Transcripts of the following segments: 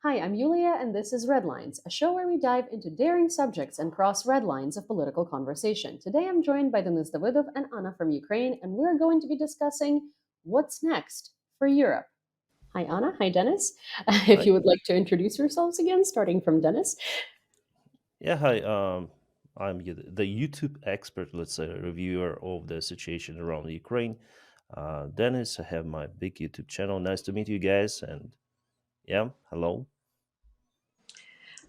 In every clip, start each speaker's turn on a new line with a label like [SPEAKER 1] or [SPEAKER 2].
[SPEAKER 1] Hi, I'm Yulia, and this is Red Lines, a show where we dive into daring subjects and cross red lines of political conversation. Today I'm joined by Denis Davidov and Anna from Ukraine, and we're going to be discussing what's next for Europe. Hi, Anna. Hi, Dennis. If
[SPEAKER 2] Hi.
[SPEAKER 1] you would like to introduce yourselves again, starting from Dennis.
[SPEAKER 2] Yeah, hi. I'm the YouTube expert, let's say, reviewer of the situation around Ukraine. Dennis, I have my big YouTube channel. Nice to meet you guys. And yeah, hello.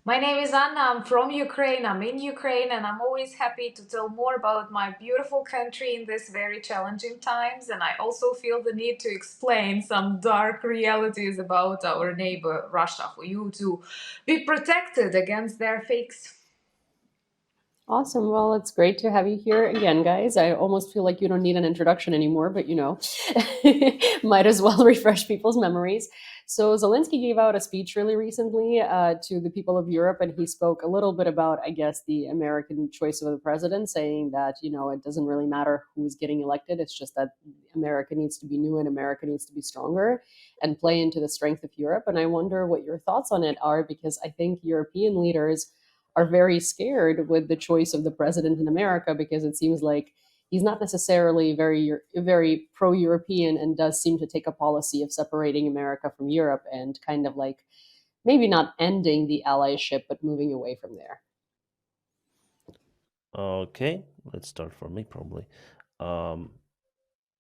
[SPEAKER 3] My name is Anna. I'm from Ukraine. I'm in Ukraine, and I'm always happy to tell more about my beautiful country in these very challenging times. And I also feel the need to explain some dark realities about our neighbor Russia for you to be protected against their fakes.
[SPEAKER 1] Awesome. Well, it's great to have you here again, guys. I almost feel like you don't need an introduction anymore, but might as well refresh people's memories. So, Zelensky gave out a speech really recently to the people of Europe, and he spoke a little bit about, I guess, the American choice of the president, saying that, it doesn't really matter who's getting elected. It's just that America needs to be new and America needs to be stronger and play into the strength of Europe. And I wonder what your thoughts on it are, because I think European leaders are very scared with the choice of the president in America because it seems like he's not necessarily very pro-European and does seem to take a policy of separating America from Europe and kind of like maybe not ending the allyship but moving away from there.
[SPEAKER 2] Okay, let's start from me probably. Um,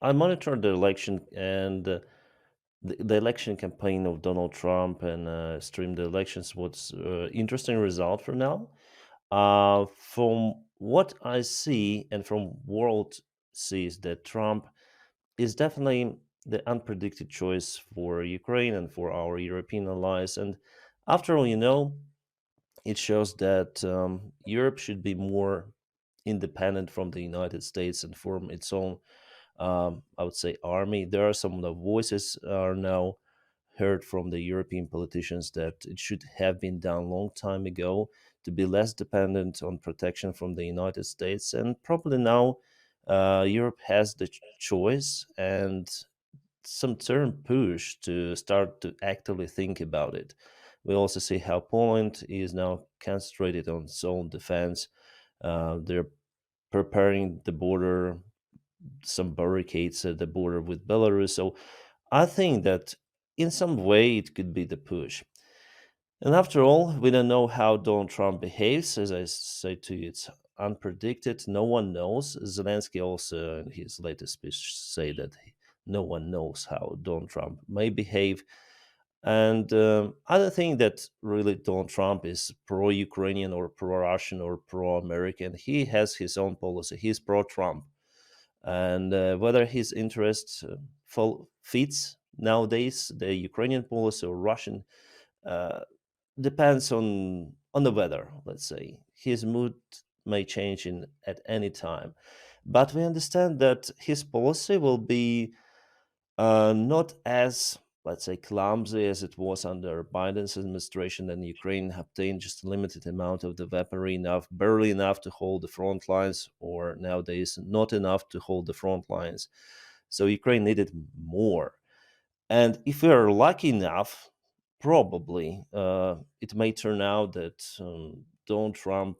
[SPEAKER 2] I monitored the election and the election campaign of Donald Trump and streamed the elections. What's interesting result for now? From what I see and from world sees that Trump is definitely the unpredicted choice for Ukraine and for our European allies. And after all, it shows that Europe should be more independent from the United States and form its own, I would say, army. There are some of the voices are now heard from the European politicians that it should have been done long time ago to be less dependent on protection from the United States. And probably now Europe has the choice and some turn push to start to actively think about it. We also see how Poland is now concentrated on its own defense. They're preparing the border, some barricades at the border with Belarus. So I think that in some way it could be the push. And after all, we don't know how Donald Trump behaves. As I say to you, it's unpredicted. No one knows. Zelensky also in his latest speech say that no one knows how Donald Trump may behave. And I don't think that really Donald Trump is pro-Ukrainian or pro-Russian or pro-American. He has his own policy. He's pro-Trump, and whether his interest fits nowadays the Ukrainian policy or Russian uh, depends on the weather. Let's say his mood may change in at any time, but we understand that his policy will be not as, let's say, clumsy as it was under Biden's administration. And Ukraine obtained just a limited amount of the weaponry, enough, barely enough to hold the front lines, or nowadays not enough to hold the front lines. So Ukraine needed more. And if we are lucky enough, probably it may turn out that Donald Trump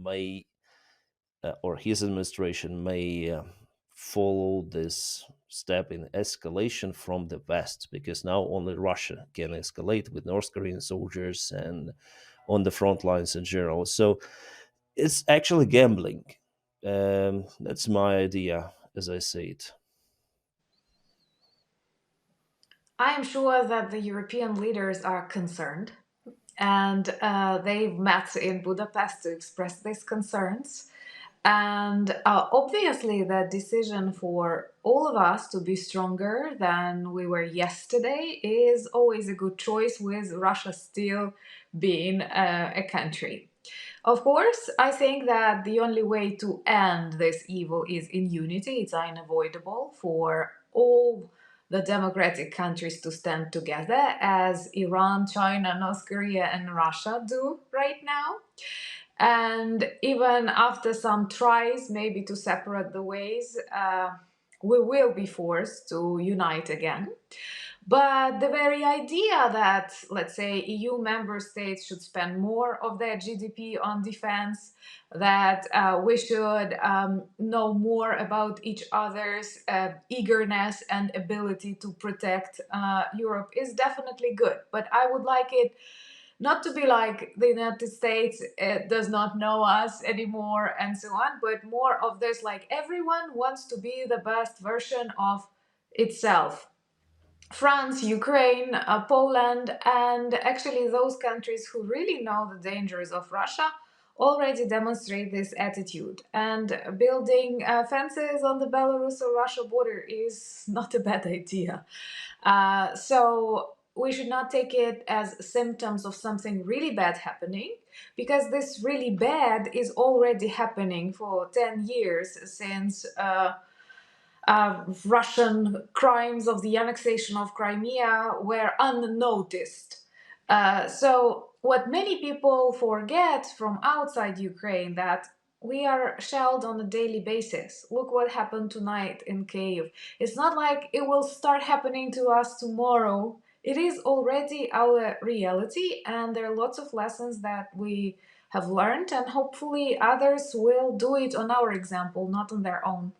[SPEAKER 2] may or his administration may follow this step in escalation from the West, because now only Russia can escalate with North Korean soldiers and on the front lines in general. So it's actually gambling. That's my idea as I see it.
[SPEAKER 3] I am sure that the European leaders are concerned, and they've met in Budapest to express these concerns. And obviously, the decision for all of us to be stronger than we were yesterday is always a good choice, with Russia still being a country. Of course, I think that the only way to end this evil is in unity. It's unavoidable for all the democratic countries to stand together, as Iran, China, North Korea, and Russia do right now. And even after some tries, maybe to separate the ways, we will be forced to unite again. But the very idea that, let's say, EU member states should spend more of their GDP on defense, that we should know more about each other's eagerness and ability to protect Europe is definitely good. But I would like it not to be like the United States does not know us anymore and so on, but more of this like everyone wants to be the best version of itself. France, Ukraine, Poland, and actually those countries who really know the dangers of Russia already demonstrate this attitude. And building fences on the Belarus or Russia border is not a bad idea. So we should not take it as symptoms of something really bad happening, because this really bad is already happening for 10 years since. Russian crimes of the annexation of Crimea were unnoticed. So, what many people forget from outside Ukraine that we are shelled on a daily basis. Look what happened tonight in Kyiv. It's not like it will start happening to us tomorrow. It is already our reality, and there are lots of lessons that we have learned, and hopefully others will do it on our example, not on their own.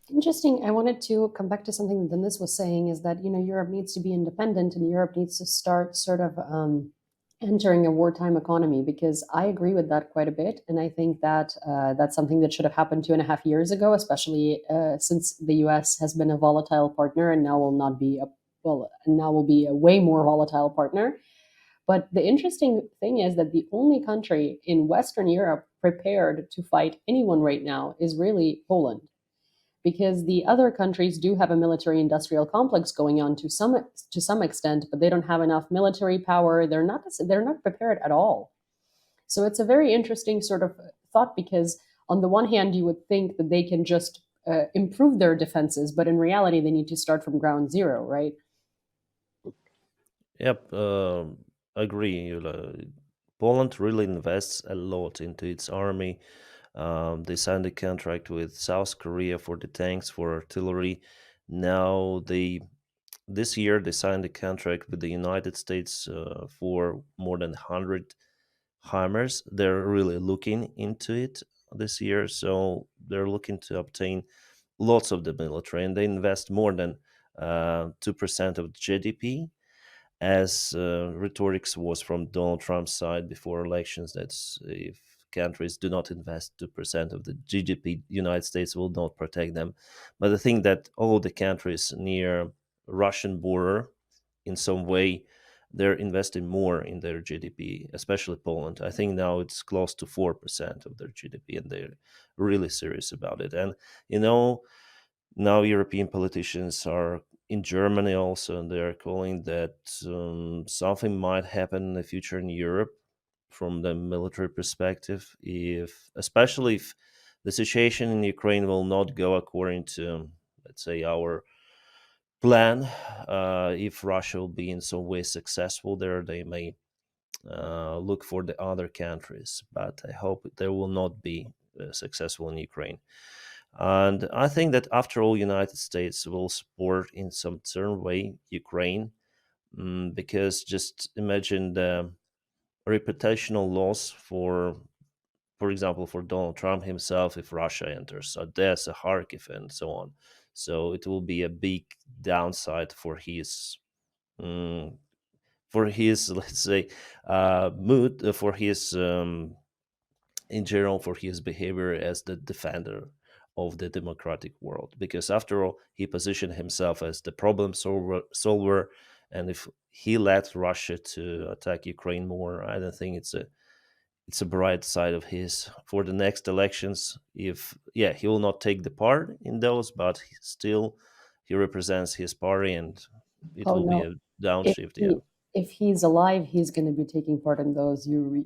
[SPEAKER 1] Interesting. I wanted to come back to something that Dennis was saying, is that, Europe needs to be independent and Europe needs to start sort of entering a wartime economy, because I agree with that quite a bit. And I think that that's something that should have happened 2.5 years ago, especially since the US has been a volatile partner and now will not be now will be a way more volatile partner. But the interesting thing is that the only country in Western Europe prepared to fight anyone right now is really Poland, because the other countries do have a military industrial complex going on to some extent, but they don't have enough military power. They're not prepared at all. So it's a very interesting sort of thought, because on the one hand you would think that they can just improve their defenses, but in reality they need to start from ground zero, right?
[SPEAKER 2] Yep, agree. Poland really invests a lot into its army. They signed a contract with South Korea for the tanks, for artillery. Now this year they signed a contract with the United States for more than 100 HIMARS. They're really looking into it this year, so they're looking to obtain lots of the military, and they invest more than 2% of GDP, as rhetorics was from Donald Trump's side before elections, that if countries do not invest 2% of the GDP, United States will not protect them. But I think that all the countries near Russian border, in some way, they're investing more in their GDP, especially Poland. I think now it's close to 4% of their GDP, and they're really serious about it. And you know, now European politicians are in Germany also, and they are calling that something might happen in the future in Europe from the military perspective, if especially if the situation in Ukraine will not go according to, let's say, our plan. If Russia will be in some way successful there, they may look for the other countries, but I hope they will not be successful in Ukraine. And I think that after all, United States will support in some certain way Ukraine, because just imagine the reputational loss for example, for Donald Trump himself if Russia enters Odessa, Kharkiv, and so on. So it will be a big downside mm, for his let's say mood, for his in general, for his behavior as the defender of the democratic world, because after all he positioned himself as the problem solver. And if he let Russia to attack Ukraine more, I don't think it's a bright side of his for the next elections. If yeah, he will not take the part in those, but still he represents his party, and it
[SPEAKER 1] Oh
[SPEAKER 2] will be
[SPEAKER 1] no,
[SPEAKER 2] a
[SPEAKER 1] if
[SPEAKER 2] downshift. Yeah.
[SPEAKER 1] he if he's alive, he's going to be taking part in those. You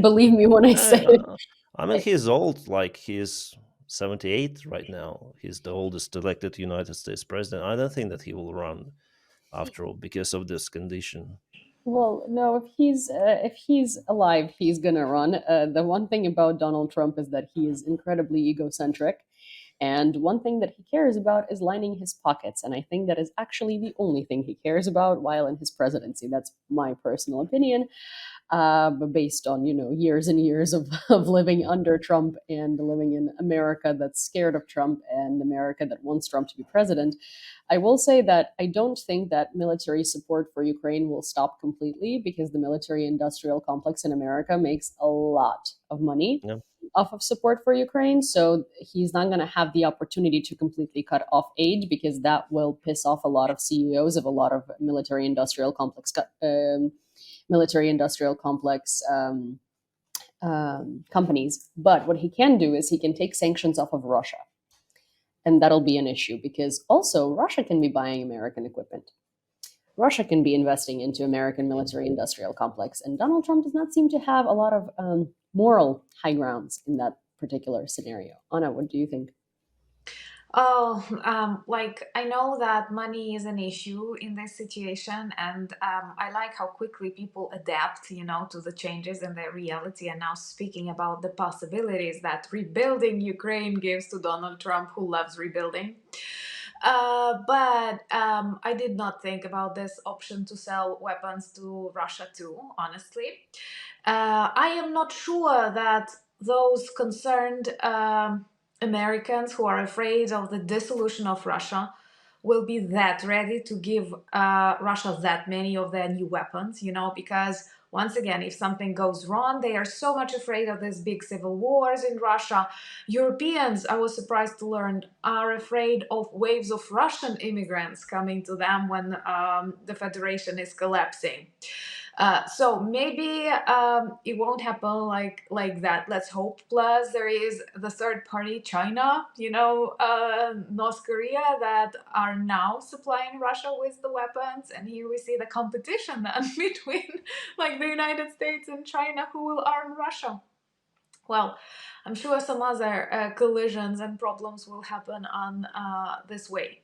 [SPEAKER 1] believe me when I say it.
[SPEAKER 2] I mean, he's old, like he's 78 right now. He's the oldest elected United States president. I don't think that he will run after all because of this condition.
[SPEAKER 1] Well, no, if he's alive, he's gonna run. The one thing about Donald Trump is that he is incredibly egocentric, And one thing that he cares about is lining his pockets. And I think that is actually the only thing he cares about while in his presidency. That's my personal opinion, but based on, years and years of living under Trump and living in America that's scared of Trump and America that wants Trump to be president. I will say that I don't think that military support for Ukraine will stop completely, because the military industrial complex in America makes a lot of money
[SPEAKER 2] Yeah.
[SPEAKER 1] off of support for Ukraine. So he's not going to have the opportunity to completely cut off aid, because that will piss off a lot of CEOs of a lot of military industrial complex companies. But what he can do is he can take sanctions off of Russia. And that'll be an issue, because also Russia can be buying American equipment. Russia can be investing into American military industrial complex. And Donald Trump does not seem to have a lot of moral high grounds in that particular scenario. Anna, what do you think?
[SPEAKER 3] Oh, I know that money is an issue in this situation, and I like how quickly people adapt, to the changes in their reality. And now speaking about the possibilities that rebuilding Ukraine gives to Donald Trump, who loves rebuilding. But I did not think about this option to sell weapons to Russia too, honestly. I am not sure that those concerned Americans who are afraid of the dissolution of Russia will be that ready to give Russia that many of their new weapons, because once again, if something goes wrong, they are so much afraid of these big civil wars in Russia. Europeans, I was surprised to learn, are afraid of waves of Russian immigrants coming to them when the Federation is collapsing. So maybe it won't happen like that. Let's hope. Plus, there is the third party, China, North Korea, that are now supplying Russia with the weapons. And here we see the competition then between the United States and China, who will arm Russia. Well, I'm sure some other collisions and problems will happen on this way.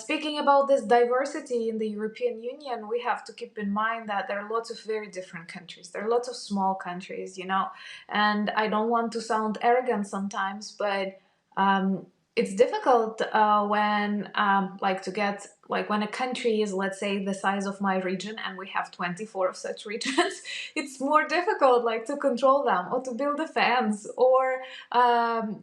[SPEAKER 3] Speaking about this diversity in the European Union, we have to keep in mind that there are lots of very different countries. There are lots of small countries, and I don't want to sound arrogant sometimes, but it's difficult when to get when a country is, let's say, the size of my region, and we have 24 of such regions. It's more difficult to control them or to build a fence or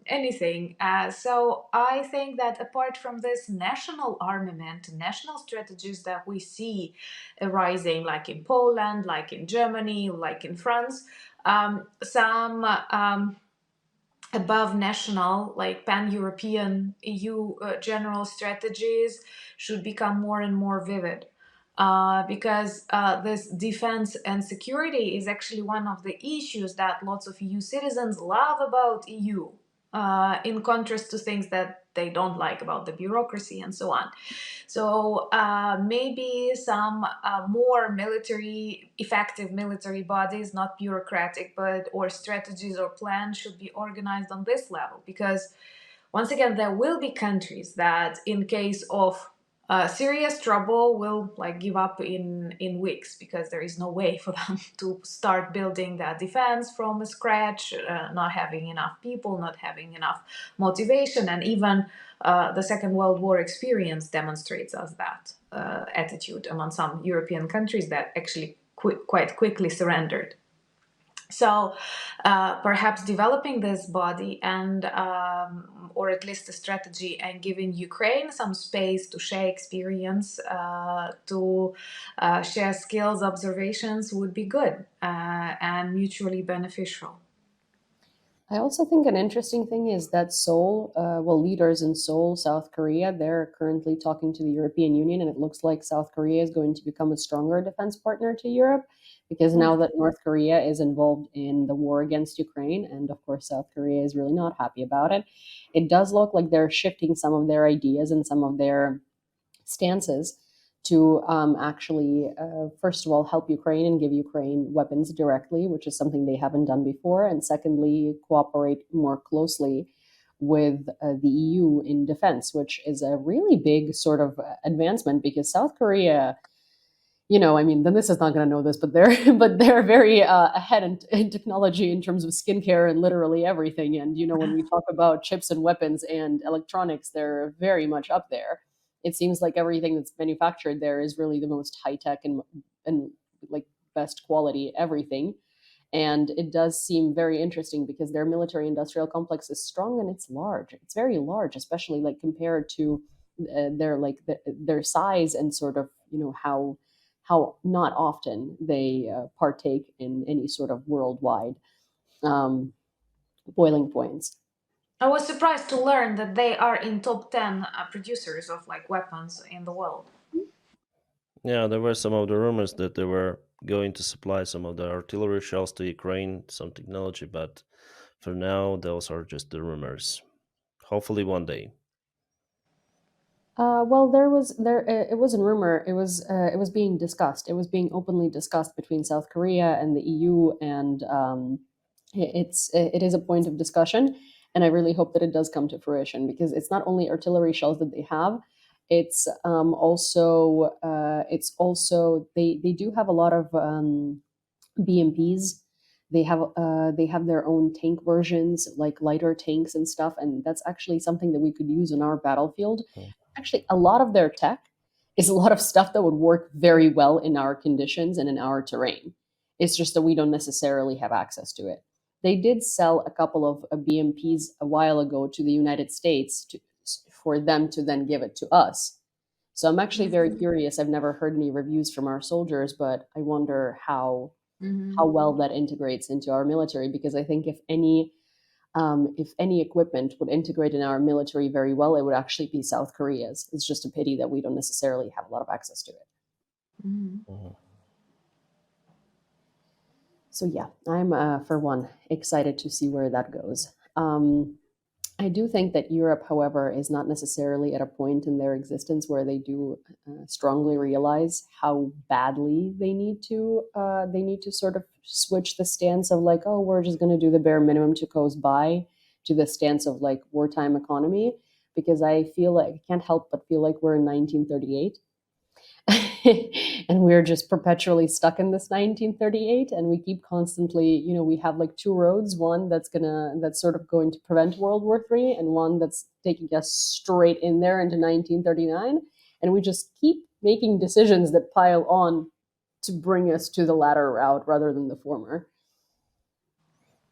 [SPEAKER 3] anything. So I think that apart from this national armament, national strategies that we see arising, like in Poland, like in Germany, like in France, some above national, pan-European EU general strategies should become more and more vivid. Because this defense and security is actually one of the issues that lots of EU citizens love about EU, in contrast to things that they don't like about the bureaucracy and so on. So maybe some more effective military bodies, not bureaucratic, or strategies or plans should be organized on this level. Because once again, there will be countries that, in case of serious trouble, will give up in weeks, because there is no way for them to start building that defense from scratch, not having enough people, not having enough motivation. And even the Second World War experience demonstrates us that attitude among some European countries that actually quite quickly surrendered. So perhaps developing this body and or at least a strategy, and giving Ukraine some space to share experience, to share skills, observations would be good and mutually beneficial.
[SPEAKER 1] I also think an interesting thing is that Seoul, leaders in Seoul, South Korea, they're currently talking to the European Union, and it looks like South Korea is going to become a stronger defense partner to Europe, because now that North Korea is involved in the war against Ukraine, and of course South Korea is really not happy about it, it does look like they're shifting some of their ideas and some of their stances to actually, first of all, help Ukraine and give Ukraine weapons directly, which is something they haven't done before. And secondly, cooperate more closely with the EU in defense, which is a really big sort of advancement, because South Korea I mean, then this is not going to know this, but they're but they're very ahead in technology in terms of skincare and literally everything. And when we talk about chips and weapons and electronics, they're very much up there. It seems like everything that's manufactured there is really the most high tech and like best quality everything. And it does seem very interesting because their military industrial complex is strong and it's large. It's very large, especially like compared to their size and sort of how not often they partake in any sort of worldwide um, boiling points.
[SPEAKER 3] I was surprised to learn that they are in top 10 producers of like weapons in the world.
[SPEAKER 2] Yeah, there were some of the rumors that they were going to supply some of the artillery shells to Ukraine, some technology, but for now, those are just the rumors. Hopefully, one day.
[SPEAKER 1] Well, it wasn't rumor. It was being discussed. It was being openly discussed between South Korea and the EU, and it is a point of discussion. And I really hope that it does come to fruition because it's not only artillery shells that they have. It's also they do have a lot of BMPs. They have their own tank versions, like lighter tanks and stuff, and that's actually something that we could use on our battlefield.
[SPEAKER 2] Mm.
[SPEAKER 1] Actually, a lot of their tech is a lot of stuff that would work very well in our conditions and in our terrain. It's just that we don't necessarily have access to it. They did sell a couple of BMPs a while ago to the United States for them to then give it to us. So I'm actually very
[SPEAKER 3] Mhm.
[SPEAKER 1] curious. I've never heard any reviews from our soldiers, but I wonder how
[SPEAKER 3] Mhm.
[SPEAKER 1] well that integrates into our military, because I think if any equipment would integrate in our military very well, it would actually be South Korea's. It's just a pity that we don't necessarily have a lot of access to it.
[SPEAKER 3] Mhm.
[SPEAKER 2] Mhm.
[SPEAKER 1] So yeah, I'm for one excited to see where that goes. I do think that Europe, however, is not necessarily at a point in their existence where they do strongly realize how badly they need to sort of switch the stance of like, oh, we're just going to do the bare minimum to coast by, to the stance of like wartime economy, because I feel like I can't help but feel like we're in 1938. And we're just perpetually stuck in this 1938, and we keep constantly, we have like two roads, one that's sort of going to prevent World War III, and one that's taking us straight in there into 1939, and we just keep making decisions that pile on to bring us to the latter route rather than the former.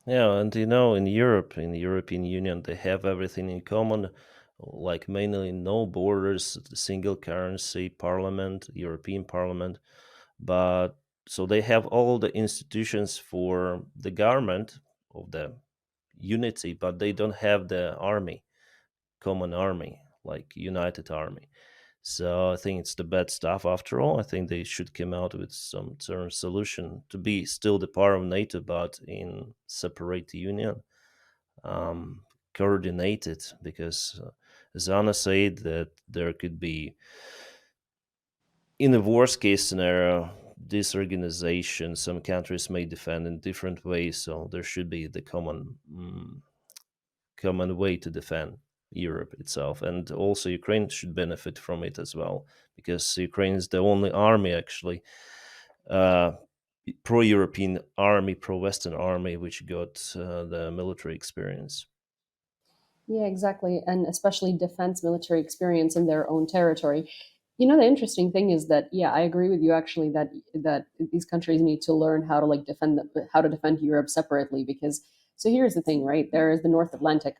[SPEAKER 2] Yeah, and in Europe, in the European Union, they have everything in common, like mainly no borders, single currency, parliament, European Parliament. But so they have all the institutions for the government of the unity, but they don't have the army, common army, like united army. So I think it's the bad stuff after all. I think they should come out with some sort of solution to be still the part of NATO, but in separate union, um, coordinated. Because as Anna said, that there could be, in the worst case scenario, disorganization. Some countries may defend in different ways, so there should be the common way to defend Europe itself. And also, Ukraine should benefit from it as well, because Ukraine is the only army, actually, uh, pro European army, pro Western army, which got the military experience.
[SPEAKER 1] Yeah, exactly. And especially defense military experience in their own territory. The interesting thing is that, yeah, I agree with you actually that these countries need to learn how to like how to defend Europe separately, because so here's the thing, right? There is the North Atlantic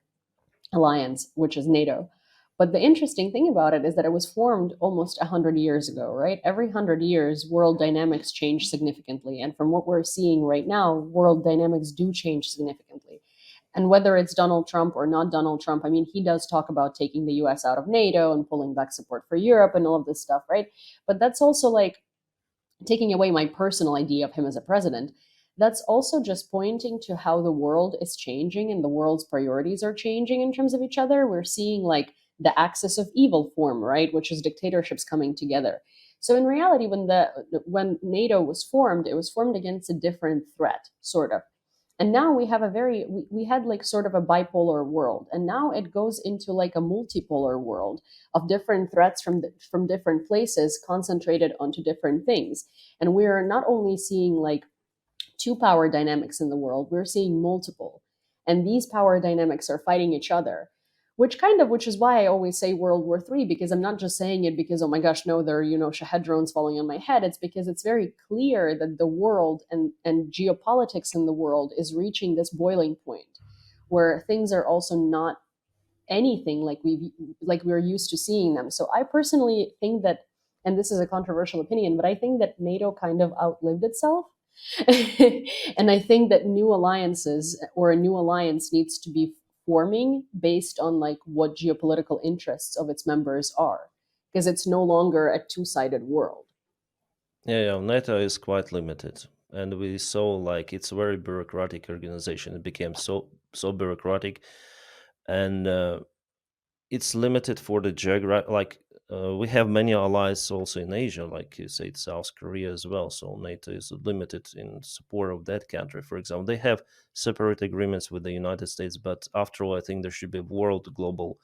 [SPEAKER 1] Alliance, which is NATO. But the interesting thing about it is that it was formed almost 100 years ago, right? Every 100 years, world dynamics change significantly. And from what we're seeing right now, world dynamics do change significantly. And whether it's Donald Trump or not Donald Trump, I mean, he does talk about taking the US out of NATO and pulling back support for Europe and all of this stuff, right? But that's also like taking away my personal idea of him as a president. That's also just pointing to how the world is changing and the world's priorities are changing in terms of each other. We're seeing like the axis of evil form, right, which is dictatorships coming together. So in reality, when NATO was formed, it was formed against a different threat, sort of. And now we have we had like sort of a bipolar world, and now it goes into like a multipolar world of different threats from different places concentrated onto different things. And we're not only seeing like two power dynamics in the world, we're seeing multiple. And these power dynamics are fighting each other, which is why I always say World War III, because I'm not just saying it because, oh my gosh, no, there are, Shahed drones falling on my head. It's because it's very clear that the world and geopolitics in the world is reaching this boiling point where things are also not anything like we're used to seeing them. So I personally think that, and this is a controversial opinion, but I think that NATO kind of outlived itself. And I think that new alliances or a new alliance needs to be forming based on like what geopolitical interests of its members are, because it's no longer a two-sided world.
[SPEAKER 2] Yeah, NATO is quite limited, and we saw like it's a very bureaucratic organization. It became so bureaucratic, and it's limited for the geographic. Like we have many allies also in Asia, like you said, South Korea as well. So NATO is limited in support of that country. For example, they have separate agreements with the United States, but after all, I think there should be a world global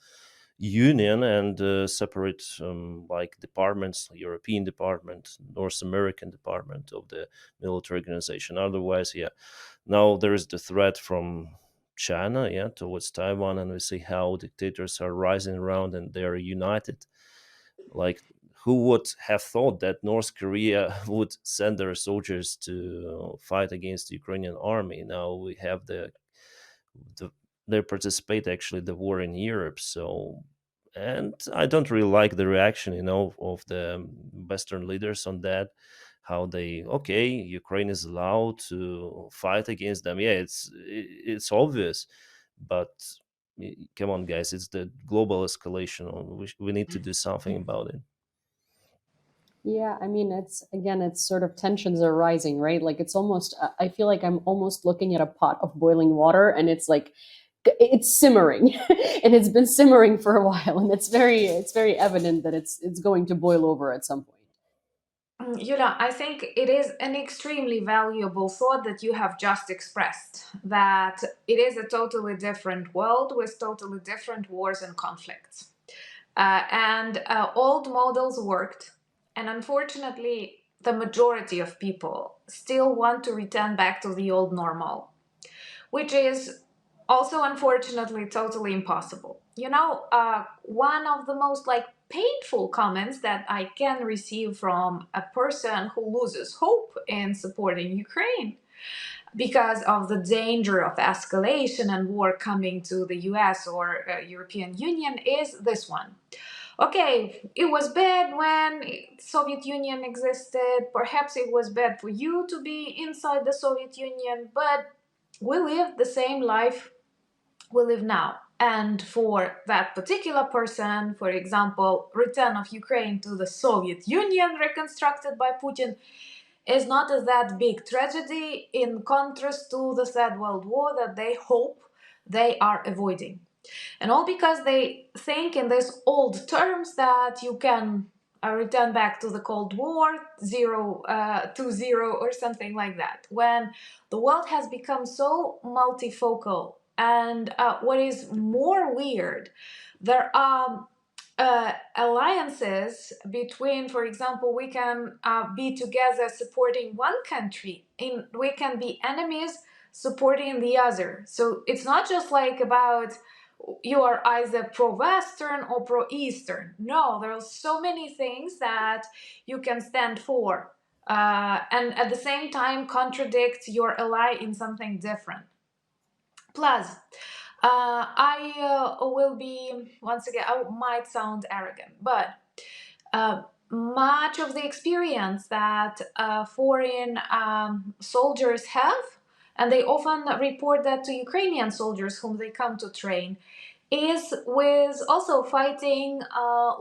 [SPEAKER 2] union and separate like departments, European department, North American department of the military organization. Otherwise, yeah, now there is the threat from China, yeah, towards Taiwan, and we see how dictators are rising around and they are united. Like, who would have thought that North Korea would send their soldiers to fight against the Ukrainian army? Now we have the they participate actually the war in Europe. So, and I don't really like the reaction, of the Western leaders on that. How they, okay, Ukraine is allowed to fight against them. Yeah, it's obvious, but come on, guys, it's the global escalation. We need to do something about it.
[SPEAKER 1] Yeah, I mean, it's sort of tensions are rising, right? Like it's almost, I feel like I'm almost looking at a pot of boiling water and it's like, it's simmering and it's been simmering for a while. And it's very evident that it's going to boil over at some point.
[SPEAKER 3] Yula, I think it is an extremely valuable thought that you have just expressed, that it is a totally different world with totally different wars and conflicts. And old models worked, and unfortunately, the majority of people still want to return back to the old normal, which is also unfortunately totally impossible. One of the most like painful comments that I can receive from a person who loses hope in supporting Ukraine because of the danger of escalation and war coming to the US or European Union is this one. Okay, it was bad when Soviet Union existed. Perhaps it was bad for you to be inside the Soviet Union, but we live the same life we live now. And for that particular person, for example, return of Ukraine to the Soviet Union reconstructed by Putin is not a that big tragedy in contrast to the Third World War that they hope they are avoiding. And all because they think in these old terms that you can return back to the Cold War, 0 to 0 or something like that. When the world has become so multifocal, and what is more weird, there are alliances between, for example, we can be together supporting one country, we can be enemies supporting the other. So it's not just like about you are either pro-Western or pro-Eastern. No, there are so many things that you can stand for, and at the same time contradict your ally in something different. Plus, I will be, once again, I might sound arrogant, but much of the experience that foreign soldiers have, and they often report that to Ukrainian soldiers whom they come to train, is with also fighting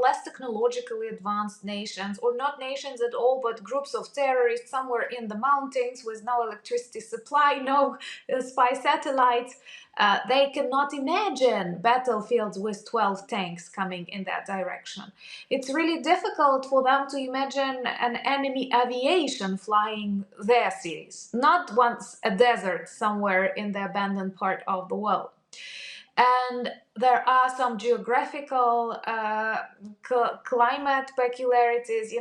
[SPEAKER 3] less technologically advanced nations, or not nations at all, but groups of terrorists somewhere in the mountains with no electricity supply, no spy satellites. They cannot imagine battlefields with 12 tanks coming in that direction. It's really difficult for them to imagine an enemy aviation flying their cities, not once a desert somewhere in the abandoned part of the world. And there are some geographical climate peculiarities.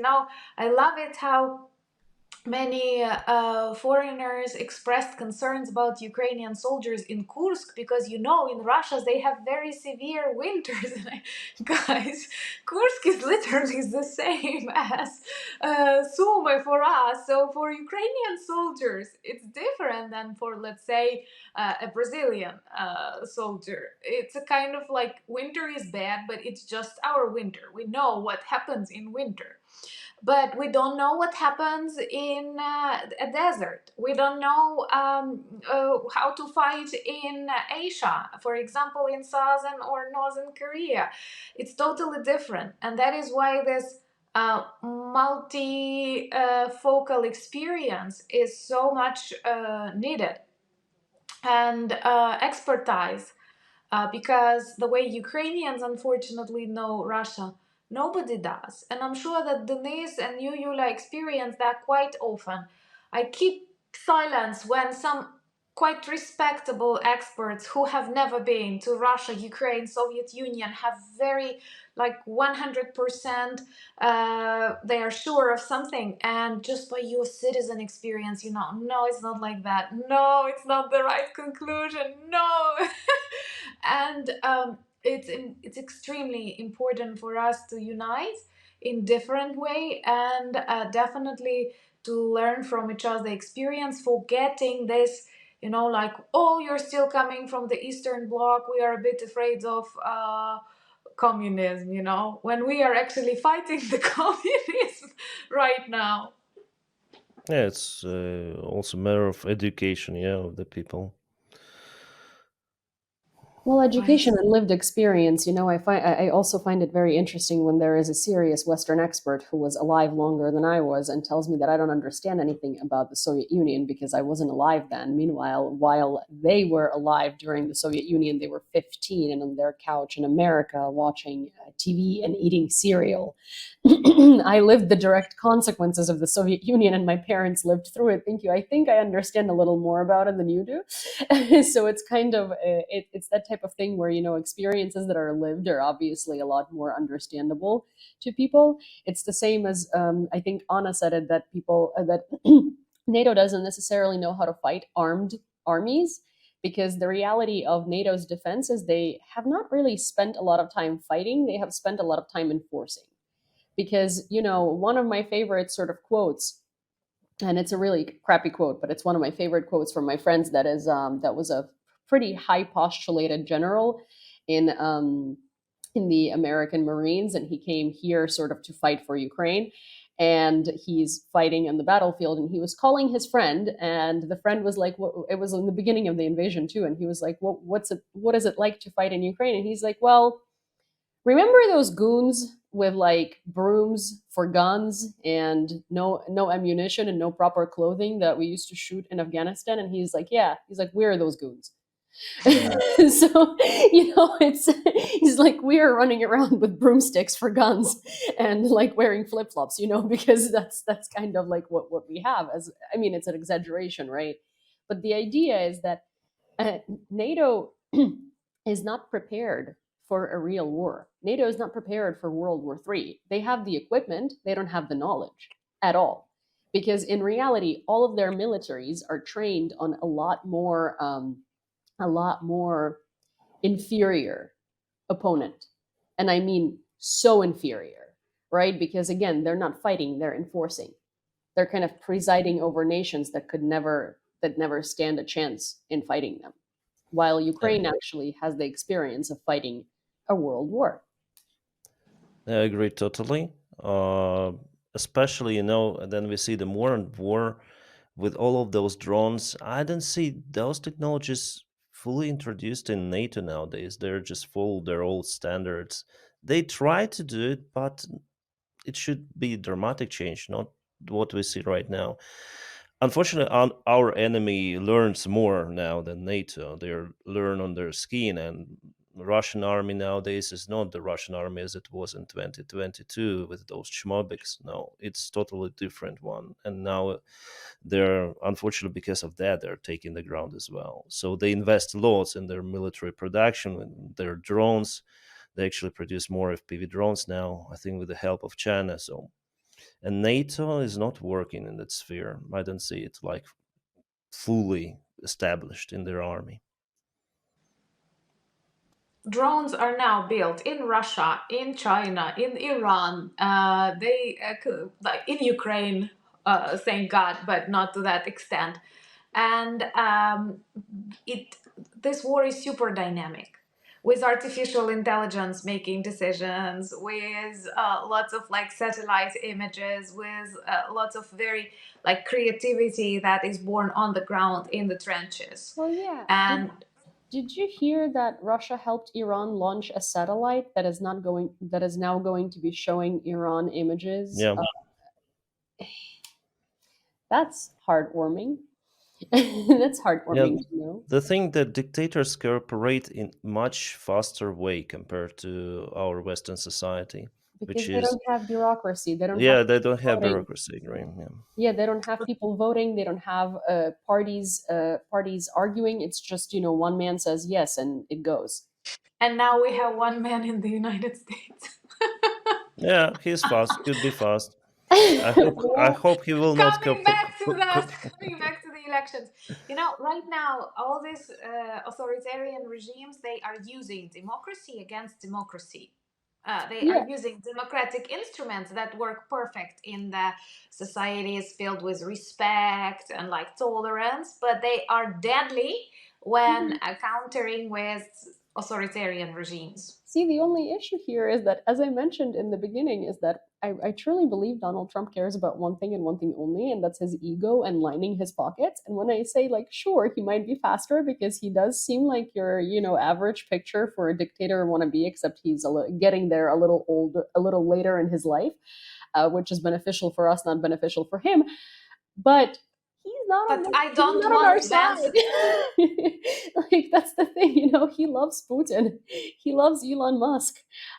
[SPEAKER 3] I love it how many foreigners expressed concerns about Ukrainian soldiers in Kursk, because in Russia they have very severe winters. Guys, Kursk is literally the same as Sumy for us. So for Ukrainian soldiers, it's different than for, let's say, a Brazilian soldier. It's a kind of like winter is bad, but it's just our winter. We know what happens in winter. But we don't know what happens in a desert. We don't know how to fight in Asia, for example, in Southern or Northern Korea. It's totally different. And that is why this multi-focal experience is so much needed. And expertise. Because the way Ukrainians unfortunately know Russia, nobody does. And I'm sure that Denise and you, Yulia, experience that quite often. I keep silence when some quite respectable experts who have never been to Russia, Ukraine, Soviet Union have very, like 100%, they are sure of something. And just by your citizen experience, no, it's not like that. No, it's not the right conclusion. No. And it's extremely important for us to unite in different way, and definitely to learn from each other's experience, forgetting this, like, oh, you're still coming from the Eastern Bloc, we are a bit afraid of communism, when we are actually fighting the communism right now.
[SPEAKER 2] Yeah, it's also a matter of education, of the people.
[SPEAKER 1] Well, education
[SPEAKER 3] Right.
[SPEAKER 1] and lived experience, I also find it very interesting when there is a serious Western expert who was alive longer than I was and tells me that I don't understand anything about the Soviet Union because I wasn't alive then. Meanwhile, while they were alive during the Soviet Union, they were 15 and on their couch in America watching TV and eating cereal. I lived the direct consequences of the Soviet Union and my parents lived through it. Thank you. I think I understand a little more about it than you do. So it's kind of it's that type of thing where experiences that are lived are obviously a lot more understandable to people. It's the same as I think Anna said it, that people that NATO doesn't necessarily know how to fight armed armies, because the reality of NATO's defense is they have not really spent a lot of time fighting, they have spent a lot of time enforcing. Because one of my favorite sort of quotes, and it's a really crappy quote, but it's one of my favorite quotes from my friends, that was a pretty high postulated general in the American Marines, and he came here sort of to fight for Ukraine. And he's fighting on the battlefield, and he was calling his friend, and the friend was like, it was in the beginning of the invasion too, and he was like, what is it like to fight in Ukraine? And he's like, well, remember those goons with like brooms for guns and no ammunition and no proper clothing that we used to shoot in Afghanistan? And he's like, yeah. He's like, we're those goons. So it's he's like, we're running around with broomsticks for guns and like wearing flip-flops, because that's kind of like what we have. As I mean, it's an exaggeration, right? But the idea is that NATO is not prepared for a real war. NATO is not prepared for World War III. They have the equipment, they don't have the knowledge at all. Because in reality, all of their militaries are trained on a lot more inferior opponent. And I mean so inferior, right? Because again, they're not fighting, they're enforcing. They're kind of presiding over nations that never stand a chance in fighting them, while Ukraine actually has the experience of fighting a world war.
[SPEAKER 2] I agree totally. Especially, then we see the modern war with all of those drones. I don't see those technologies fully introduced in NATO nowadays. They're just follow their old standards. They try to do it, but it should be a dramatic change, not what we see right now. Unfortunately, our enemy learns more now than NATO. They learn on their skin, and Russian army nowadays is not the Russian army as it was in 2022 with those schmobiks. No, it's totally different one. And now they're, unfortunately, because of that, they're taking the ground as well. So they invest lots in their military production, in their drones. They actually produce more FPV drones now, I think, with the help of China. So, and NATO is not working in that sphere. I don't see it like fully established in their army.
[SPEAKER 3] Drones are now built in Russia, in China, in Iran. Like in Ukraine, thank God, but not to that extent. And it this war is super dynamic, with artificial intelligence making decisions, with lots of like satellite images, with lots of very like creativity that is born on the ground in the trenches.
[SPEAKER 1] Well, yeah.
[SPEAKER 3] And
[SPEAKER 1] Did you hear that Russia helped Iran launch a satellite that is now going to be showing Iran images?
[SPEAKER 2] Yeah,
[SPEAKER 1] That's heartwarming. That's
[SPEAKER 2] yeah.
[SPEAKER 1] heartwarming to know.
[SPEAKER 2] The thing that dictators cooperate in much faster way compared to our Western society,
[SPEAKER 1] Because
[SPEAKER 2] which
[SPEAKER 1] they
[SPEAKER 2] is,
[SPEAKER 1] don't have bureaucracy. They don't have
[SPEAKER 2] yeah, they don't
[SPEAKER 1] people
[SPEAKER 2] have
[SPEAKER 1] voting.
[SPEAKER 2] bureaucracy. Agree. Yeah.
[SPEAKER 1] Yeah, they don't have people voting. They don't have parties arguing. It's just, one man says yes and it goes.
[SPEAKER 3] now we have one man in the United States.
[SPEAKER 2] Yeah, he's fast. Could be fast. I hope. I
[SPEAKER 1] Well,
[SPEAKER 2] hope he will not
[SPEAKER 3] Coming back to that, coming back to the elections. Right now, all these authoritarian regimes, they are using democracy against democracy. They are
[SPEAKER 1] yeah.
[SPEAKER 3] using democratic instruments that work perfect in the societies filled with respect and like tolerance, but they are deadly when countering with authoritarian regimes.
[SPEAKER 1] See, the only issue here is that, as I mentioned in the beginning, is that I truly believe Donald Trump cares about one thing and one thing only, and that's his ego and lining his pockets. And when I say, like, sure, he might be faster because he does seem like your, average picture for a dictator wannabe, except he's getting there a little older, a little later in his life, which is beneficial for us, not beneficial for him. But
[SPEAKER 3] But I
[SPEAKER 1] he's
[SPEAKER 3] don't
[SPEAKER 1] not on our
[SPEAKER 3] want
[SPEAKER 1] side.
[SPEAKER 3] Vance.
[SPEAKER 1] Like, that's the thing, he loves Putin. He loves Elon Musk.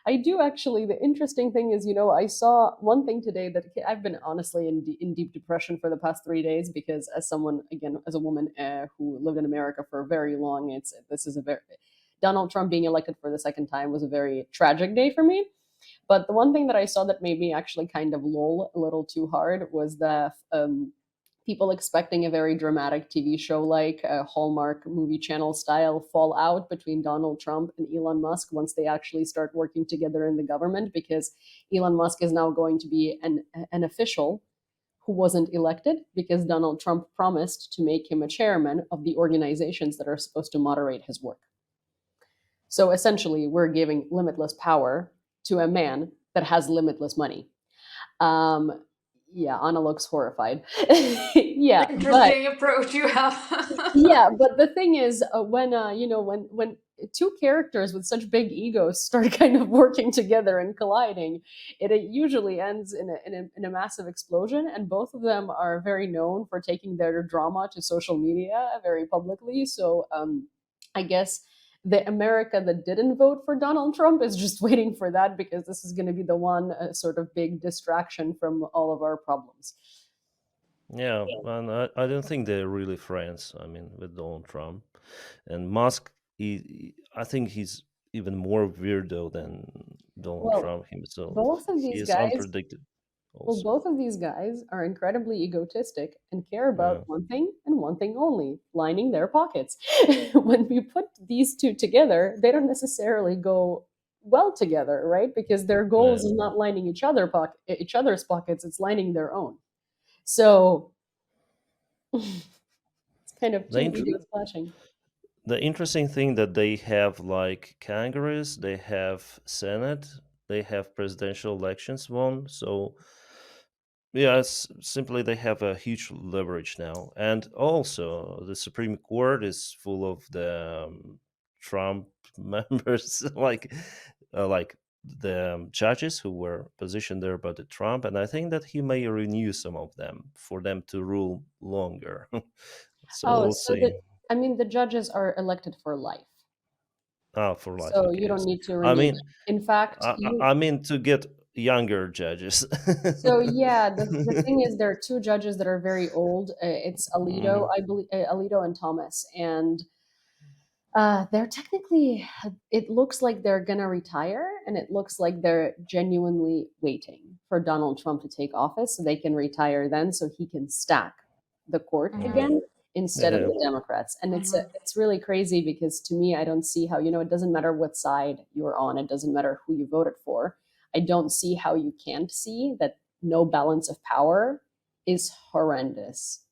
[SPEAKER 1] I do actually. The interesting thing is, I saw one thing today that I've been honestly in deep depression for the past 3 days because, as someone, again, as a woman who lived in America for very long, this is a very Donald Trump being elected for the second time was a very tragic day for me. But the one thing that I saw that made me actually kind of lol a little too hard was the people expecting a very dramatic TV show like a Hallmark movie channel style fallout between Donald Trump and Elon Musk once they actually start working together in the government, because Elon Musk is now going to be an official who wasn't elected because Donald Trump promised to make him a chairman of the organizations that are supposed to moderate his work. So essentially, we're giving limitless power to a man that has limitless money. Um, yeah, Anna looks horrified. Yeah, but
[SPEAKER 3] Interesting approach you have.
[SPEAKER 1] yeah, but the thing is, when two characters with such big egos start kind of working together and colliding, it usually ends in a massive explosion. And both of them are very known for taking their drama to social media very publicly. So I guess the America that didn't vote for Donald Trump is just waiting for that, because this is going to be the one sort of big distraction from all of our problems.
[SPEAKER 2] Yeah, and I don't think they're really friends. I mean, with Donald Trump and Musk, I think he's even more weirdo than Donald
[SPEAKER 1] Well,
[SPEAKER 2] Trump himself.
[SPEAKER 1] both of
[SPEAKER 2] He
[SPEAKER 1] these
[SPEAKER 2] is
[SPEAKER 1] guys
[SPEAKER 2] unpredictable.
[SPEAKER 1] Well,
[SPEAKER 2] Also,
[SPEAKER 1] both of these guys are incredibly egotistic and care
[SPEAKER 2] yeah,
[SPEAKER 1] about one thing and one thing only: lining their pockets. When we put these two together, they don't necessarily go well together, right? Because their goals
[SPEAKER 2] yeah.
[SPEAKER 1] is not lining each other's pockets; it's lining their own. So it's kind of
[SPEAKER 2] The
[SPEAKER 1] two
[SPEAKER 2] int-
[SPEAKER 1] egos clashing.
[SPEAKER 2] the interesting thing that they have like Congress, they have Senate, they have presidential elections won. So Yes, simply they have a huge leverage now, and also the Supreme Court is full of the Trump members, like the judges who were positioned there by the Trump, and I think that he may renew some of them for them to rule longer. So
[SPEAKER 1] Oh,
[SPEAKER 2] we'll
[SPEAKER 1] so
[SPEAKER 2] see.
[SPEAKER 1] the judges are elected for life.
[SPEAKER 2] Ah, for life.
[SPEAKER 1] So you
[SPEAKER 2] Okay, I
[SPEAKER 1] don't
[SPEAKER 2] see.
[SPEAKER 1] need to
[SPEAKER 2] I
[SPEAKER 1] renew
[SPEAKER 2] mean,
[SPEAKER 1] them. In fact,
[SPEAKER 2] I mean to get younger judges.
[SPEAKER 1] so yeah, the thing is, there are two judges that are very old. It's Alito,
[SPEAKER 2] Mhm.
[SPEAKER 1] I believe, Alito and Thomas, and they're technically. It looks like they're gonna retire, and it looks like they're genuinely waiting for Donald Trump to take office so they can retire then, so he can stack the court
[SPEAKER 3] Mhm.
[SPEAKER 1] again instead of
[SPEAKER 2] Yeah.
[SPEAKER 1] the Democrats. And
[SPEAKER 3] Mhm.
[SPEAKER 1] it's really crazy because to me, I don't see how it doesn't matter what side you're on, it doesn't matter who you voted for. I don't see how you can't see that no balance of power is horrendous.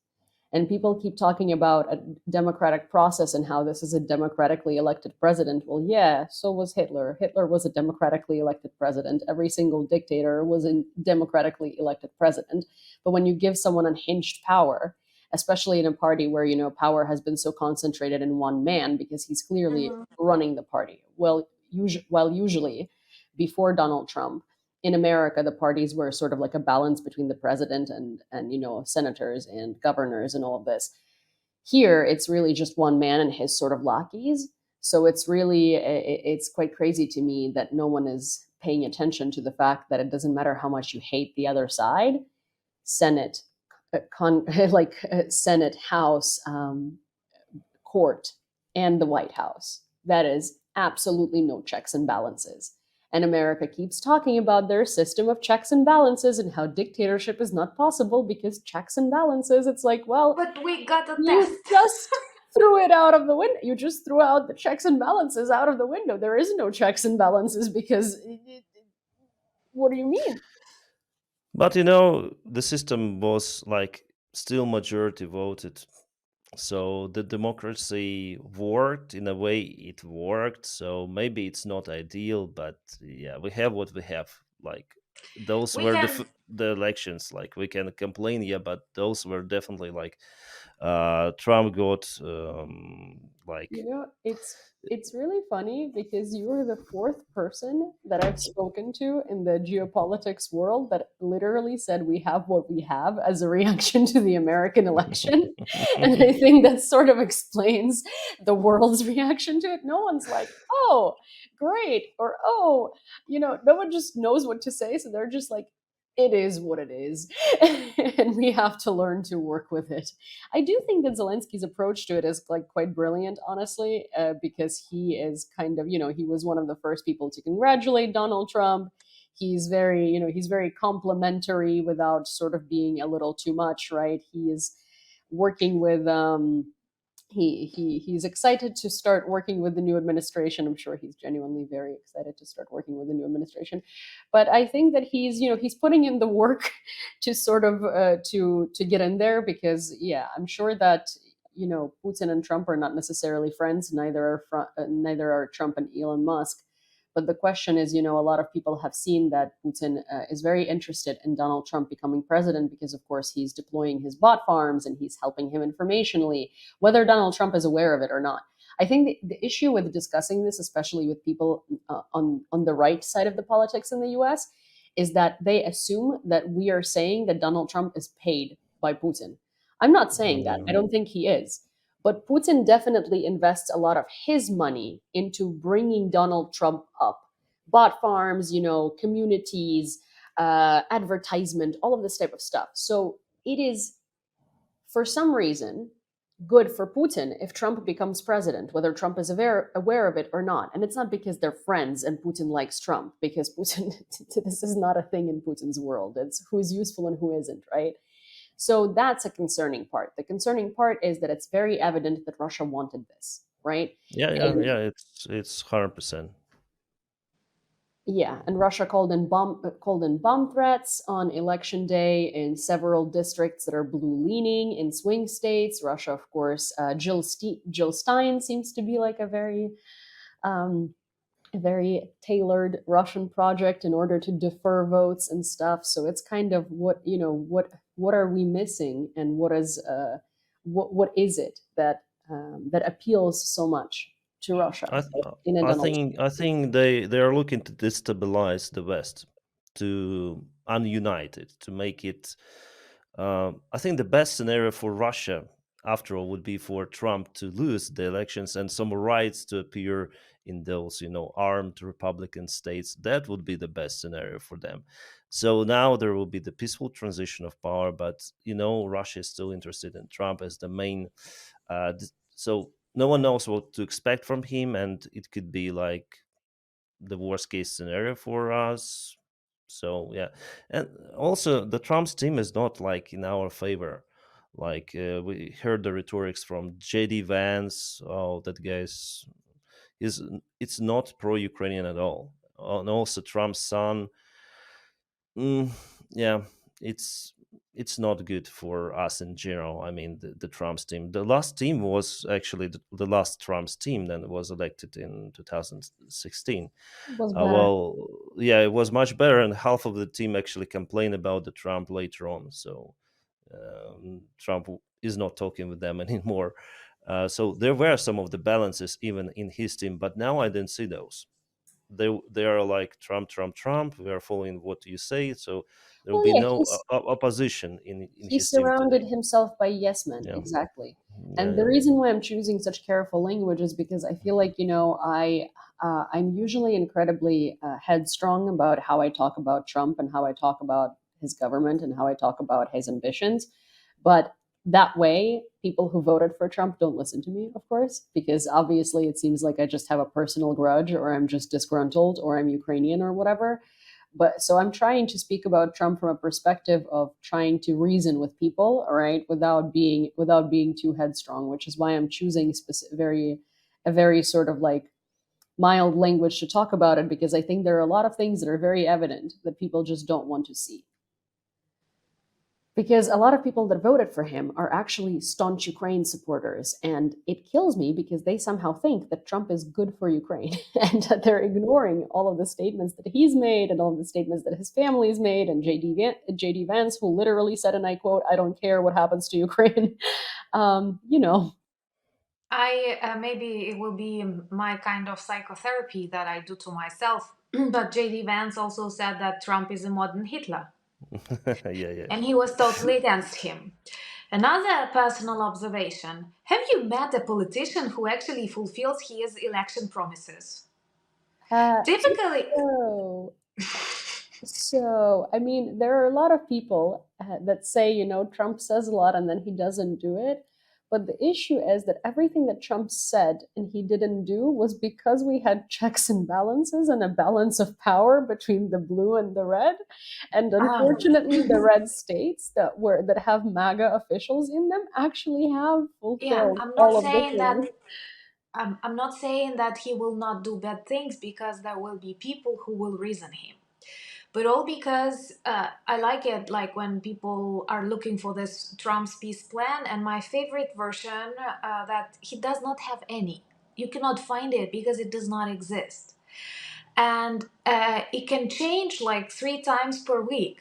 [SPEAKER 1] And people keep talking about a democratic process and how this is a democratically elected president. Well, yeah, so was Hitler. Hitler was a democratically elected president. Every single dictator was a democratically elected president. But when you give someone unhinged power, especially in a party where power has been so concentrated in one man because he's clearly
[SPEAKER 3] Mhm.
[SPEAKER 1] running the party. Well, usually before Donald Trump, in America, the parties were sort of like a balance between the president and senators and governors and all of this. Here, it's really just one man and his sort of lackeys. So it's quite crazy to me that no one is paying attention to the fact that it doesn't matter how much you hate the other side. Senate, Senate, House, court, and the White House. That is absolutely no checks and balances. And America keeps talking about their system of checks and balances and how dictatorship is not possible because checks and balances. It's like, well,
[SPEAKER 3] But we got a
[SPEAKER 1] you
[SPEAKER 3] test.
[SPEAKER 1] just threw it out of the window. You just threw out the checks and balances out of the window. There is no checks and balances because what do you mean?
[SPEAKER 2] But the system was like still majority voted. So the democracy worked in a way it worked. So maybe it's not ideal, but yeah, we have what we have. Like those
[SPEAKER 3] We
[SPEAKER 2] were
[SPEAKER 3] can
[SPEAKER 2] the elections. Like we can complain, yeah, but those were definitely like Trump got like
[SPEAKER 1] It's really funny because you are the fourth person that I've spoken to in the geopolitics world that literally said we have what we have as a reaction to the American election. And I think that sort of explains the world's reaction to it. No one's like, oh, great, or oh, no one just knows what to say. So they're just like, it is what it is. And we have to learn to work with it. I do think that Zelensky's approach to it is like quite brilliant, honestly, because he is kind of, he was one of the first people to congratulate Donald Trump. He's very complimentary without sort of being a little too much, right? He is working with he's excited to start working with the new administration. I'm sure he's genuinely very excited to start working with the new administration. But I think that he's putting in the work to sort of to get in there because yeah, I'm sure that Putin and Trump are not necessarily friends. Neither are Trump and Elon Musk. But the question is, a lot of people have seen that Putin is very interested in Donald Trump becoming president because, of course, he's deploying his bot farms and he's helping him informationally, whether Donald Trump is aware of it or not. I think the issue with discussing this, especially with people on the right side of the politics in the U.S., is that they assume that we are saying that Donald Trump is paid by Putin. I'm not saying that. I
[SPEAKER 2] Yeah.
[SPEAKER 1] don't think he is. But Putin definitely invests a lot of his money into bringing Donald Trump up. Bot farms, communities, advertisement, all of this type of stuff. So it is, for some reason, good for Putin if Trump becomes president, whether Trump is aware of it or not. And it's not because they're friends and Putin likes Trump, because Putin, this is not a thing in Putin's world. It's who's useful and who isn't, right? So that's a concerning part. The concerning part is that it's very evident that Russia wanted this, right?
[SPEAKER 2] Yeah, yeah,
[SPEAKER 1] And
[SPEAKER 2] yeah. It's 100%.
[SPEAKER 1] yeah, and Russia called in bomb threats on election day in several districts that are blue leaning in swing states. Russia, of course, Jill Stein seems to be like a very um, a very tailored Russian project in order to defer votes and stuff. So it's kind of what are we missing, and what is it that that appeals so much to Russia
[SPEAKER 2] I th-
[SPEAKER 1] in a Donald Trump?
[SPEAKER 2] I think they are looking to destabilize the West, to unite it, to make it. I think the best scenario for Russia, after all, would be for Trump to lose the elections and some riots to appear in those, armed Republican states. That would be the best scenario for them. So now there will be the peaceful transition of power, but Russia is still interested in Trump as the main. So no one knows what to expect from him, and it could be like the worst case scenario for us. So yeah, and also the Trump's team is not like in our favor. Like we heard the rhetorics from JD Vance. Oh, that guy's is it's not pro-Ukrainian at all. And also Trump's son. Mm, yeah, it's it's not good for us in general. I mean, the Trump's team. The last team was actually the last Trump's team that was elected in 2016.
[SPEAKER 1] Was better.
[SPEAKER 2] Well, yeah, it was much better, and half of the team actually complained about the Trump later on. So Trump is not talking with them anymore. So there were some of the balances even in his team, but now I didn't see those. They are like Trump, Trump, Trump. We are following what you say. So there will
[SPEAKER 1] Well,
[SPEAKER 2] be
[SPEAKER 1] yeah,
[SPEAKER 2] no opposition in
[SPEAKER 1] he
[SPEAKER 2] his team
[SPEAKER 1] surrounded
[SPEAKER 2] today.
[SPEAKER 1] himself by yes men,
[SPEAKER 2] Yeah,
[SPEAKER 1] exactly.
[SPEAKER 2] yeah,
[SPEAKER 1] And the
[SPEAKER 2] yeah.
[SPEAKER 1] reason why I'm choosing such careful language is because I feel like I'm usually incredibly headstrong about how I talk about Trump and how I talk about his government and how I talk about his ambitions. But that way, people who voted for Trump don't listen to me, of course, because obviously it seems like I just have a personal grudge, or I'm just disgruntled, or I'm Ukrainian, or whatever. But so I'm trying to speak about Trump from a perspective of trying to reason with people, all right, without being too headstrong, which is why I'm choosing a very sort of like mild language to talk about it, because I think there are a lot of things that are very evident that people just don't want to see. Because a lot of people that voted for him are actually staunch Ukraine supporters. And it kills me because they somehow think that Trump is good for Ukraine and that they're ignoring all of the statements that he's made and all of the statements that his family's made. And JD Vance, who literally said, and I quote, "I don't care what happens to Ukraine." You know,
[SPEAKER 3] I maybe it will be my kind of psychotherapy that I do to myself. But JD Vance also said that Trump is a modern Hitler,
[SPEAKER 2] Yeah, yeah.
[SPEAKER 3] and he was totally against him. Another personal observation: have you met a politician who actually fulfills his election promises?
[SPEAKER 1] uh,
[SPEAKER 3] Typically,
[SPEAKER 1] so I mean, there are a lot of people that say, Trump says a lot and then he doesn't do it. But the issue is that everything that Trump said and he didn't do was because we had checks and balances and a balance of power between the blue and the red. And
[SPEAKER 3] um,
[SPEAKER 1] unfortunately, the red states that have MAGA officials in them actually have
[SPEAKER 3] yeah,
[SPEAKER 1] fulfilled all of the things.
[SPEAKER 3] I'm not saying that he will not do bad things, because there will be people who will reason him. But all because I like it, like when people are looking for this Trump's peace plan, and my favorite version, that he does not have any. You cannot find it because it does not exist. And it can change like 3 times per week.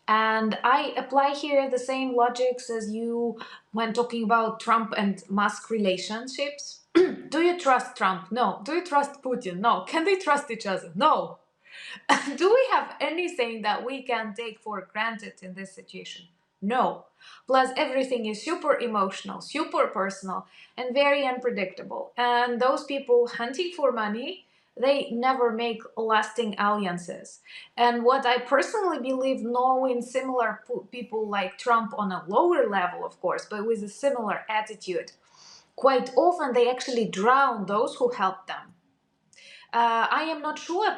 [SPEAKER 3] And I apply here the same logics as you when talking about Trump and Musk relationships. Do you trust Trump? No. Do you trust Putin? No. Can they trust each other? No. Do we have anything that we can take for granted in this situation? No. Plus, everything is super emotional, super personal, and very unpredictable. And those people hunting for money, they never make lasting alliances. And what I personally believe, knowing similar people like Trump on a lower level, of course, but with a similar attitude, quite often they actually drown those who help them. I am not sure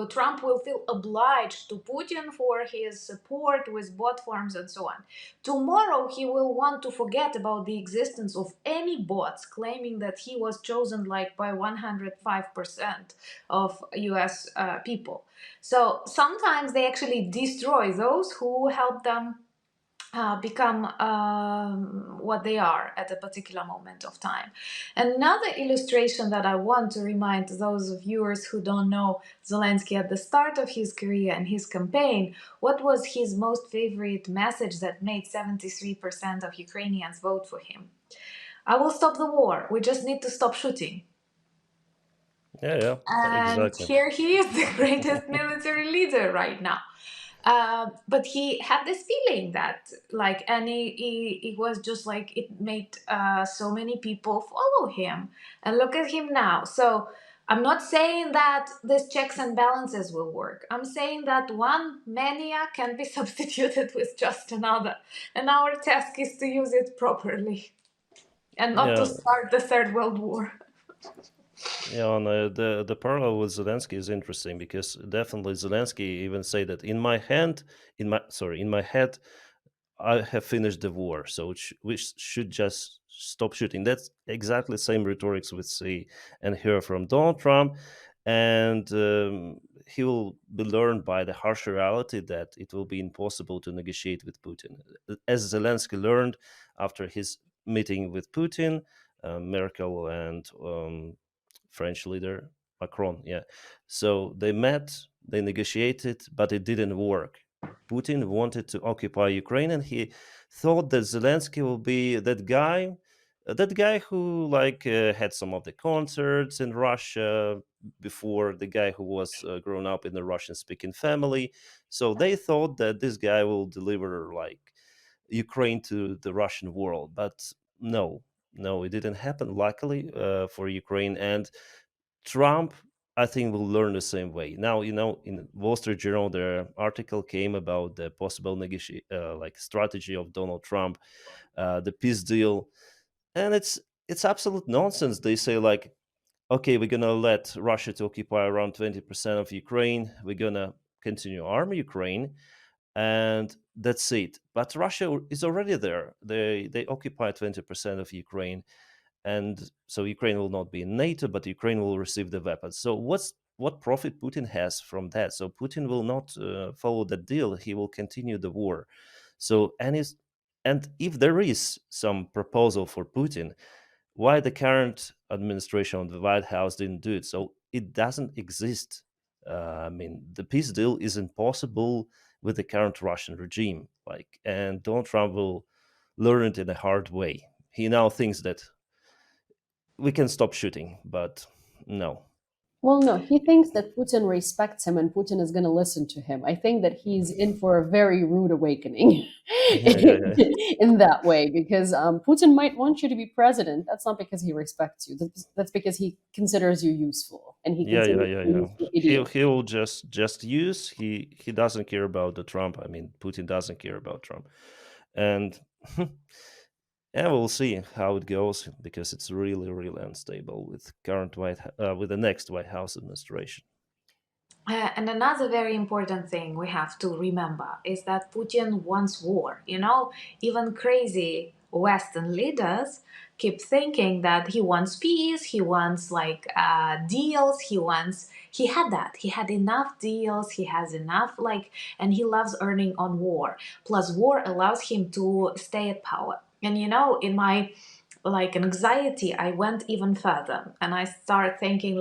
[SPEAKER 3] Trump will feel obliged to Putin for his support with bot farms and so on. Tomorrow he will want to forget about the existence of any bots, claiming that he was chosen like by 105% of US people. So sometimes they actually destroy those who help them become what they are at a particular moment of time. Another illustration that I want to remind those viewers who don't know Zelensky at the start of his career and his campaign, what was his most favorite message that made 73% of Ukrainians vote for him? I will stop the war. We just need to stop shooting.
[SPEAKER 2] Yeah,
[SPEAKER 3] And
[SPEAKER 2] exactly.
[SPEAKER 3] here he is, the greatest military leader right now. But he had this feeling that, like, and he was just like, it made so many people follow him. And look at him now. So I'm not saying that this checks and balances will work. I'm saying that one mania can be substituted with just another. And our task is to use it properly and not to
[SPEAKER 2] Yeah,
[SPEAKER 3] start the Third World War.
[SPEAKER 2] yeah. And the parallel with Zelensky is interesting because definitely Zelensky even say that in my head, I have finished the war, so we should just stop shooting. That's exactly the same rhetorics we see and hear from Donald Trump, and he will be learned by the harsh reality that it will be impossible to negotiate with Putin. As Zelensky learned after his meeting with Putin, Merkel, and French leader Macron. Yeah, so they met, they negotiated, but it didn't work. Putin wanted to occupy Ukraine, and he thought that Zelensky will be that guy who had some of the concerts in Russia before, the guy who was grown up in a Russian-speaking family. So they thought that this guy will deliver like Ukraine to the Russian world, but no, no, it didn't happen. Luckily for Ukraine, and Trump, I think, will learn the same way. Now, in Wall Street Journal, the article came about the possible strategy of Donald Trump, the peace deal, and it's absolute nonsense. They say like, okay, we're gonna let Russia to occupy around 20% of Ukraine. We're gonna continue arm Ukraine, and that's it. But Russia is already there. They occupy 20% of Ukraine, and so Ukraine will not be in NATO, but Ukraine will receive the weapons. So what profit Putin has from that? So Putin will not follow that deal. He will continue the war. So and if there is some proposal for Putin, why the current administration of the White House didn't do it? So it doesn't exist. I mean, the peace deal is impossible with the current Russian regime. And Donald Trump will learn it in a hard way. He now thinks that we can stop shooting, but no.
[SPEAKER 1] Well, no, he thinks that Putin respects him and Putin is going to listen to him. I think that he's in for a very rude awakening
[SPEAKER 2] Yeah, yeah, yeah,
[SPEAKER 1] in that way, because Putin might want you to be president. That's not because he respects you. That's because he considers you useful and he
[SPEAKER 2] yeah, yeah,
[SPEAKER 1] considers
[SPEAKER 2] yeah,
[SPEAKER 1] you a
[SPEAKER 2] yeah.
[SPEAKER 1] useful idiot.
[SPEAKER 2] He'll just use. He doesn't care about the Trump. I mean, Putin doesn't care about Trump, and yeah, we'll see how it goes because it's really, really unstable with with the next White House administration.
[SPEAKER 3] And another very important thing we have to remember is that Putin wants war. Even crazy Western leaders keep thinking that he wants peace, he wants deals, he had that. He had enough deals, he has enough, and he loves earning on war. Plus, war allows him to stay at power. And in my anxiety, I went even further and I started thinking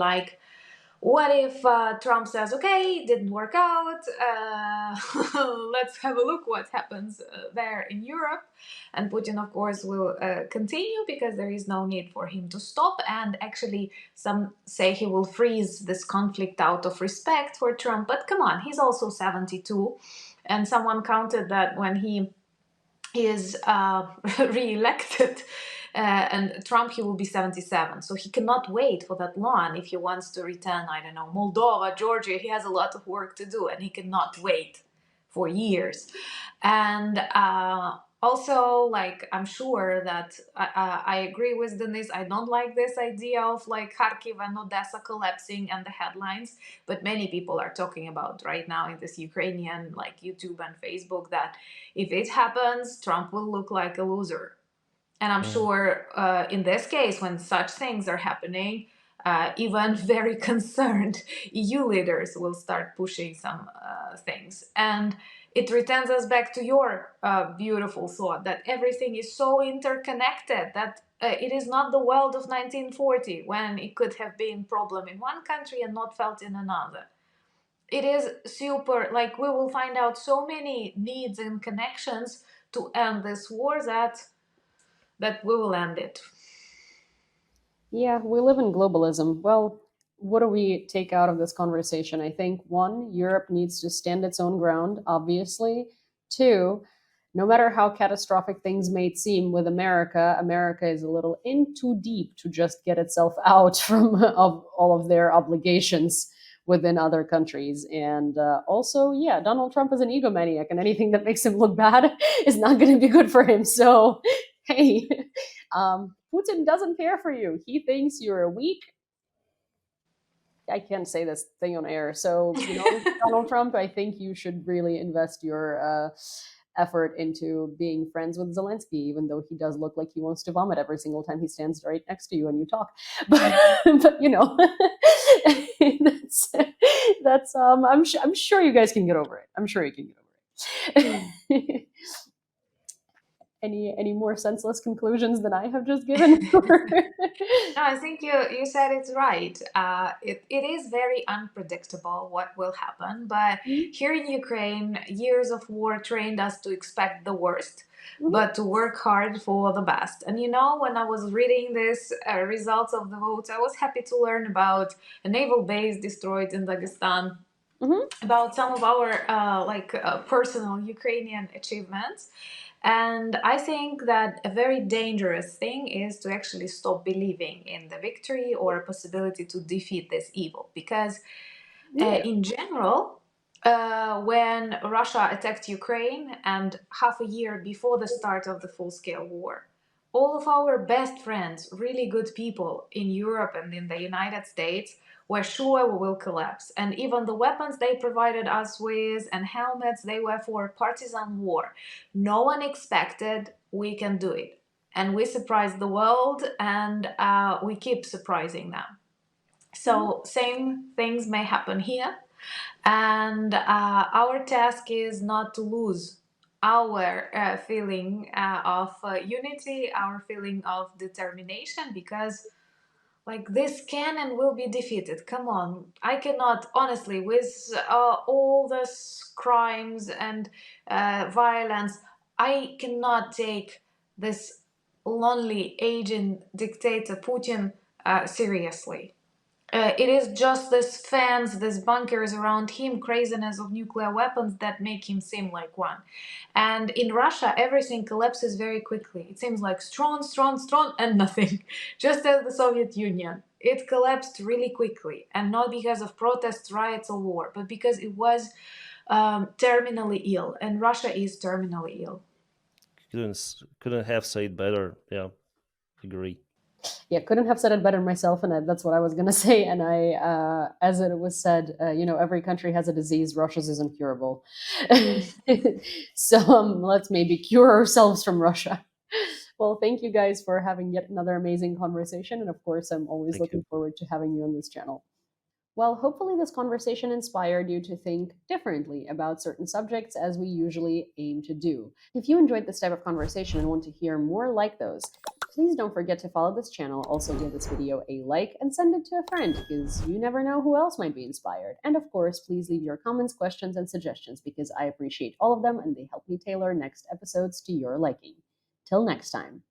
[SPEAKER 3] what if Trump says, okay, didn't work out, let's have a look what happens there in Europe. And Putin, of course, will continue because there is no need for him to stop. And actually, some say he will freeze this conflict out of respect for Trump. But come on, he's also 72. And someone counted that when he is re-elected and Trump, he will be 77, so he cannot wait for that long if he wants to return, I don't know, Moldova, Georgia. He has a lot of work to do and he cannot wait for years. And also, I'm sure that I agree with Denis. I don't like this idea of Kharkiv and Odessa collapsing and the headlines, but many people are talking about right now in this Ukrainian YouTube and Facebook that if it happens, Trump will look like a loser. And I'm
[SPEAKER 2] Mm.
[SPEAKER 3] sure in this case, when such things are happening, even very concerned EU leaders will start pushing some things. And It returns us back to your beautiful thought that everything is so interconnected that it is not the world of 1940 when it could have been problem in one country and not felt in another. It is super, like, we will find out so many needs and connections to end this war that we will end it.
[SPEAKER 1] Yeah, we live in globalism. Well, what do we take out of this conversation? I think one, Europe needs to stand its own ground, obviously. Two, no matter how catastrophic things may seem with America, America is a little in too deep to just get itself out from of all of their obligations within other countries. And also, yeah, Donald Trump is an egomaniac, and anything that makes him look bad is not going to be good for him. So, hey, Putin doesn't care for you. He thinks you're weak. I can't say this thing on air. So, Donald Trump, I think you should really invest your effort into being friends with Zelensky, even though he does look like he wants to vomit every single time he stands right next to you and you talk. But that's I'm sure you guys can get over it. I'm sure you can get over it. Any more senseless conclusions than I have just given?
[SPEAKER 3] No, I think you said it right. It is very unpredictable what will happen, but here in Ukraine, years of war trained us to expect the worst, but to work hard for the best. And when I was reading this results of the votes, I was happy to learn about a naval base destroyed in Dagestan, about some of our personal Ukrainian achievements. And I think that a very dangerous thing is to actually stop believing in the victory or a possibility to defeat this evil. Because in general, when Russia attacked Ukraine and half a year before the start of the full-scale war, all of our best friends, really good people in Europe and in the United States, were sure we will collapse. And even the weapons they provided us with and helmets, they were for partisan war. No one expected we can do it. And we surprised the world, and we keep surprising them. So same things may happen here. And our task is not to lose our feeling of unity, our feeling of determination, because this can and will be defeated. Come on, I cannot honestly, with all this crimes and violence, I cannot take this lonely aging dictator Putin seriously. It is just these fans, these bunkers around him, craziness of nuclear weapons that make him seem like one. And in Russia, everything collapses very quickly. It seems like strong, strong, strong, and nothing. Just as the Soviet Union. It collapsed really quickly. And not because of protests, riots, or war, but because it was terminally ill. And Russia is terminally ill.
[SPEAKER 2] Couldn't have said better. Yeah, agree.
[SPEAKER 1] Yeah, couldn't have said it better myself, and that's what I was gonna say. And as it was said, every country has a disease. Russia's is incurable, so let's maybe cure ourselves from Russia. Well, thank you guys for having yet another amazing conversation, and of course, I'm always
[SPEAKER 2] Thank
[SPEAKER 1] looking
[SPEAKER 2] you.
[SPEAKER 1] forward to having you on this channel. Well, hopefully, this conversation inspired you to think differently about certain subjects as we usually aim to do. If you enjoyed this type of conversation and want to hear more like those, please don't forget to follow this channel. Also, give this video a like and send it to a friend because you never know who else might be inspired. And of course, please leave your comments, questions, and suggestions because I appreciate all of them and they help me tailor next episodes to your liking. Till next time.